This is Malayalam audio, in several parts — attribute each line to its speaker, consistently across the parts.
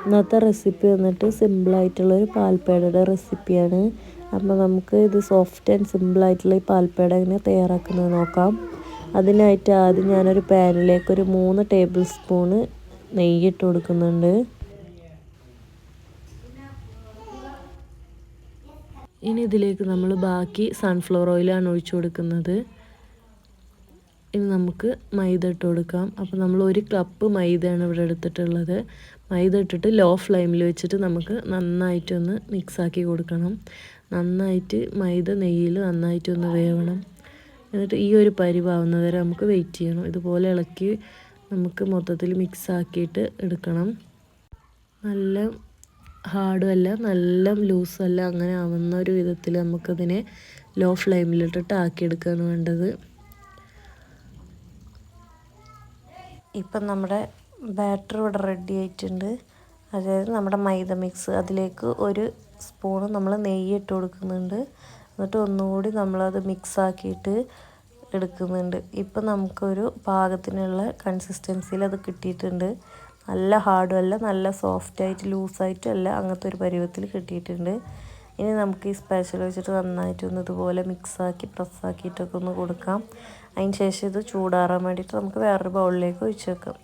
Speaker 1: ഇന്നത്തെ റെസിപ്പി വന്നിട്ട് സിമ്പിളായിട്ടുള്ളൊരു പാൽപ്പേടയുടെ റെസിപ്പിയാണ്. അപ്പോൾ നമുക്ക് ഇത് സോഫ്റ്റ് ആൻഡ് സിമ്പിളായിട്ടുള്ള ഈ പാൽപ്പേട എങ്ങനെ തയ്യാറാക്കുന്നത് നോക്കാം. അതിനായിട്ട് ആദ്യം ഞാനൊരു പാനിലേക്ക് ഒരു 3 ടേബിൾ സ്പൂണ് നെയ്യ് ഇട്ട് കൊടുക്കുന്നുണ്ട്. ഇനി ഇതിലേക്ക് നമ്മൾ ബാക്കി സൺഫ്ലവർ ഓയിലാണ് ഒഴിച്ചു കൊടുക്കുന്നത്. ഇനി നമുക്ക് മൈദ ഇട്ട് കൊടുക്കാം. അപ്പോൾ നമ്മൾ 1 കപ്പ് മൈദയാണ് ഇവിടെ എടുത്തിട്ടുള്ളത്. മൈദ ഇട്ടിട്ട് ലോ ഫ്ലെയിമിൽ വെച്ചിട്ട് നമുക്ക് നന്നായിട്ടൊന്ന് മിക്സാക്കി കൊടുക്കണം. നന്നായിട്ട് മൈദ നെയ്യിൽ നന്നായിട്ടൊന്ന് വേവണം. എന്നിട്ട് ഈ ഒരു പരിവാവുന്നത് വരെ നമുക്ക് വെയിറ്റ് ചെയ്യണം. ഇതുപോലെ ഇളക്കി നമുക്ക് മൊത്തത്തിൽ മിക്സാക്കിയിട്ട് എടുക്കണം. നല്ല ഹാർഡും അല്ല നല്ല ലൂസും അല്ല, അങ്ങനെ ആവുന്ന ഒരു വിധത്തിൽ നമുക്കതിനെ ലോ ഫ്ലെയിമിലിട്ടിട്ട് ആക്കിയെടുക്കുകയാണ് വേണ്ടത്. ഇപ്പം നമ്മുടെ ബാറ്റർ ഇവിടെ റെഡി ആയിട്ടുണ്ട്. അതായത് നമ്മുടെ മൈദ മിക്സ്, അതിലേക്ക് 1 സ്പൂണ് നമ്മൾ നെയ്യ് ഇട്ട് കൊടുക്കുന്നുണ്ട്. എന്നിട്ട് ഒന്നുകൂടി നമ്മളത് മിക്സാക്കിയിട്ട് എടുക്കുന്നുണ്ട്. ഇപ്പം നമുക്കൊരു പാകത്തിനുള്ള കൺസിസ്റ്റൻസിയിൽ അത് കിട്ടിയിട്ടുണ്ട്. നല്ല ഹാർഡും അല്ല നല്ല സോഫ്റ്റായിട്ട് ലൂസായിട്ടും അല്ല, അങ്ങനത്തെ ഒരു പരുവത്തിൽ കിട്ടിയിട്ടുണ്ട്. ഇനി നമുക്ക് ഈ സ്പാച്ചില വെച്ചിട്ട് നന്നായിട്ടൊന്ന് ഇതുപോലെ മിക്സാക്കി പ്രസ്സാക്കിയിട്ടൊക്കെ ഒന്ന് കൊടുക്കാം. അതിന് ശേഷം ഇത് ചൂടാറാൻ വേണ്ടിയിട്ട് നമുക്ക് വേറൊരു ബൗളിലേക്ക് ഒഴിച്ച് വെക്കാം.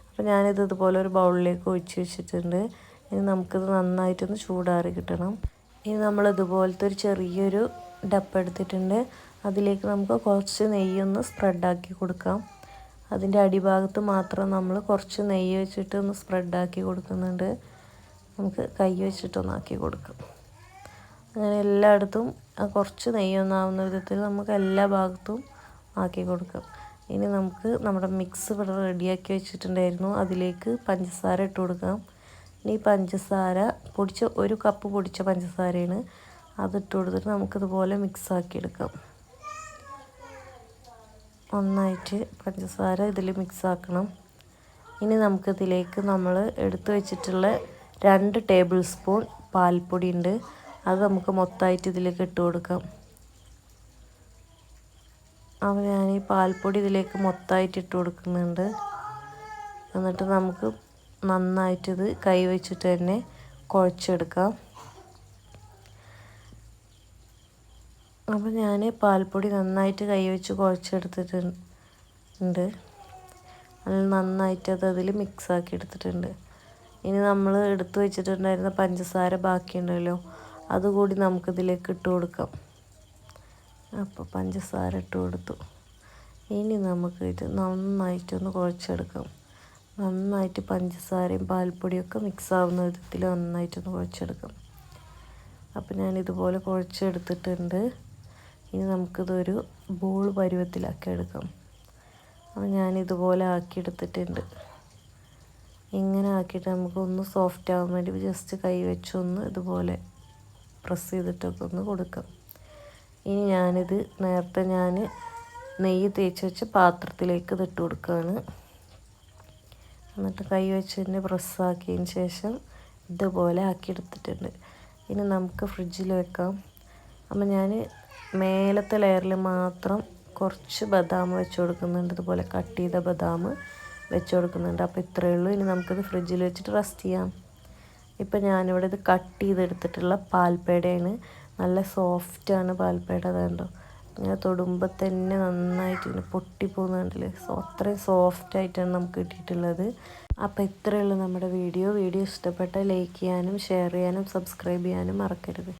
Speaker 1: അപ്പോൾ ഞാനിത് ഇതുപോലെ ഒരു ബൗളിലേക്ക് ഒഴിച്ച് വെച്ചിട്ടുണ്ട്. ഇനി നമുക്കിത് നന്നായിട്ടൊന്ന് ചൂടാറി കിട്ടണം. ഇനി നമ്മൾ ഇതുപോലത്തെ ഒരു ചെറിയൊരു ഡപ്പ എടുത്തിട്ടുണ്ട്. അതിലേക്ക് നമുക്ക് കുറച്ച് നെയ്യൊന്ന് സ്പ്രെഡാക്കി കൊടുക്കാം. അതിൻ്റെ അടിഭാഗത്ത് മാത്രം നമ്മൾ കുറച്ച് നെയ്യ് വെച്ചിട്ട് ഒന്ന് സ്പ്രെഡാക്കി കൊടുക്കുന്നുണ്ട്. നമുക്ക് കൈ വെച്ചിട്ടൊന്നാക്കി കൊടുക്കാം. അങ്ങനെ എല്ലായിടത്തും കുറച്ച് നെയ്യൊന്നാവുന്ന വിധത്തിൽ നമുക്ക് എല്ലാ ഭാഗത്തും ആക്കി കൊടുക്കാം. ഇനി നമുക്ക് നമ്മുടെ മിക്സ് ഇവിടെ റെഡിയാക്കി വെച്ചിട്ടുണ്ടായിരുന്നു. അതിലേക്ക് പഞ്ചസാര ഇട്ട് കൊടുക്കാം. ഇനി പഞ്ചസാര പൊടിച്ച 1 കപ്പ് പൊടിച്ച പഞ്ചസാരയാണ്, അതിട്ട് കൊടുത്തിട്ട് നമുക്കിതുപോലെ മിക്സാക്കി എടുക്കാം. നന്നായിട്ട് പഞ്ചസാര ഇതിൽ മിക്സാക്കണം. ഇനി നമുക്കിതിലേക്ക് നമ്മൾ എടുത്തു വെച്ചിട്ടുള്ള 2 ടേബിൾ സ്പൂൺ പാൽപ്പൊടി ഉണ്ട്. അത് നമുക്ക് മൊത്തമായിട്ട് ഇതിലേക്ക് ഇട്ട് കൊടുക്കാം. അപ്പോൾ ഞാൻ ഈ പാൽപ്പൊടി ഇതിലേക്ക് മൊത്തമായിട്ട് ഇട്ട് കൊടുക്കുന്നുണ്ട്. എന്നിട്ട് നമുക്ക് നന്നായിട്ടിത് കൈ വെച്ചിട്ട് തന്നെ കുഴച്ചെടുക്കാം. അപ്പോൾ ഞാൻ പാൽപ്പൊടി നന്നായിട്ട് കൈ വെച്ച് കുഴച്ചെടുത്തിട്ടുണ്ട്. അതിൽ നന്നായിട്ട് അതിൽ മിക്സാക്കി എടുത്തിട്ടുണ്ട്. ഇനി നമ്മൾ എടുത്തു വെച്ചിട്ടുണ്ടായിരുന്ന പഞ്ചസാര ബാക്കിയുണ്ടല്ലോ, അതുകൂടി നമുക്കിതിലേക്ക് ഇട്ട് കൊടുക്കാം. അപ്പോൾ പഞ്ചസാര ഇട്ട് കൊടുത്തു. ഇനി നമുക്ക് ഇത് നന്നായിട്ടൊന്ന് കുഴച്ചെടുക്കാം. നന്നായിട്ട് പഞ്ചസാരയും പാൽപ്പൊടിയൊക്കെ മിക്സ് ആവുന്ന വിധത്തിൽ നന്നായിട്ടൊന്ന് കുഴച്ചെടുക്കാം. അപ്പോൾ ഞാനിതുപോലെ കുഴച്ചെടുത്തിട്ടുണ്ട്. ഇനി നമുക്കിതൊരു ബോൾ പരുവത്തിലാക്കി എടുക്കാം. അപ്പോൾ ഞാനിതുപോലെ ആക്കിയെടുത്തിട്ടുണ്ട്. ഇങ്ങനെ ആക്കിയിട്ട് നമുക്കൊന്ന് സോഫ്റ്റ് ആവാൻ വേണ്ടി ജസ്റ്റ് കൈ വെച്ചൊന്ന് ഇതുപോലെ പ്രസ് ചെയ്തിട്ടൊക്കെ ഒന്ന് കൊടുക്കാം. ഇനി ഞാനിത് നേരത്തെ ഞാൻ നെയ്യ് തേച്ച് വെച്ച പാത്രത്തിലേക്ക് ഇതിട്ട് കൊടുക്കുകയാണ്. എന്നിട്ട് കൈ വെച്ച് തന്നെ പ്രസ്സാക്കിയതിന് ശേഷം ഇതുപോലെ ആക്കിയെടുത്തിട്ടുണ്ട്. ഇനി നമുക്ക് ഫ്രിഡ്ജിൽ വെക്കാം. അപ്പോൾ ഞാൻ മേലത്തെ ലെയറിൽ മാത്രം കുറച്ച് ബദാം വെച്ച് കൊടുക്കുന്നുണ്ട്. ഇതുപോലെ കട്ട് ചെയ്ത ബദാം വെച്ച് കൊടുക്കുന്നുണ്ട്. അപ്പോൾ ഇത്രയേ ഉള്ളൂ. ഇനി നമുക്കിത് ഫ്രിഡ്ജിൽ വെച്ചിട്ട് റെസ്റ്റ് ചെയ്യാം. ഇപ്പം ഞാനിവിടെ ഇത് കട്ട് ചെയ്തെടുത്തിട്ടുള്ള പാൽപ്പേടയാണ്. നല്ല സോഫ്റ്റാണ് പാൽപ്പേട. അതുകൊണ്ടോ ഇങ്ങനെ തൊടുമ്പോൾ തന്നെ നന്നായിട്ട് ഇങ്ങനെ പൊട്ടിപ്പോകുന്നുണ്ടല്ലേ. അത്രയും സോഫ്റ്റായിട്ടാണ് നമുക്ക് കിട്ടിയിട്ടുള്ളത്. അപ്പോൾ ഇത്രയേ ഉള്ളൂ നമ്മുടെ വീഡിയോ. ഇഷ്ടപ്പെട്ടാൽ ലൈക്ക് ചെയ്യാനും ഷെയർ ചെയ്യാനും സബ്സ്ക്രൈബ് ചെയ്യാനും മറക്കരുത്.